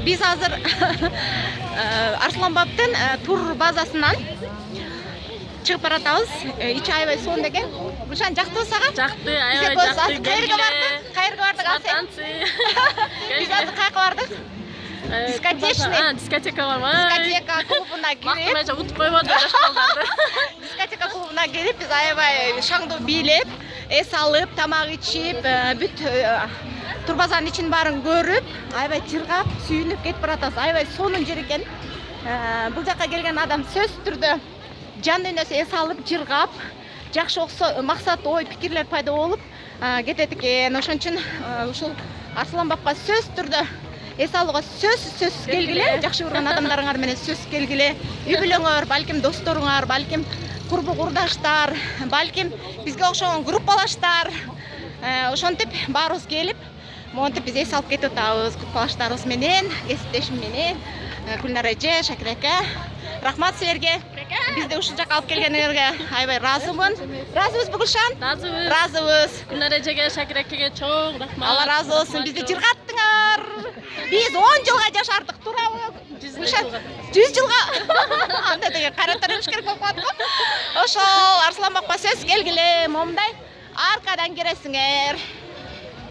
Biz hazır Арсланбаптын тур базасынан чыгып баратабыз. Ичи аябай сонун экен. Ушан жактыбы сага? Жакты, аябай жакты. Кайерге бардык Танцы. Биз азыр кайерге бардык? Дискотечный. Дискотека барбы? Дискотека клубуна кирип. Мактымайча утуп койбоду жаш балдарды. Дискотека клубуна кирип, биз аябай шаңдуу бийлеп, эс алып, тамак ичип, бүт турбазанын ичин баарын көрүп, аябай жыргап, сүйүнүп кетип баратабыз. Аябай сонун жер экен. Бул жакка келген адам сөзсүз түрдө жан дүйнөсү эс алып, жыргап, жакшы максат, ой, пикирлер пайда болуп кетет экен. Ошон үчүн ушул Арсланбапка сөзсүз түрдө эс алууга сөзсүз келгиле, жакшы көргөн адамдарыңар менен сөзсүз келгиле. Үй бүлөңөр, балким досторуңар, балким курбу курдаштар, балким бизге окшогон группалаштар, ошентип баарыбыз келип, монтип биз эс алып кетип атабыз группалаштарыбыз менен, кесиптешим менен. Гүлнар эже, Шакира ака, рахмат силерге. Бизди ушул жакка алып келгениңерге аябай ыраазымын. Ыраазыбызбы Гүлшан? Ыраазыбыз. Ыраазыбыз. Гүлнар эжеге, Шакира акеге чоң рахмат. Алла ыраазы болсун, бизди жыргаттыңар. Биз 10 жылга жашардык, туурабы? 100 жылга. Андай деген кайраттар эмиш керек болуп калат го. Ошол Арсланбапка сөз келгиле, момундай аркадан киресиңер.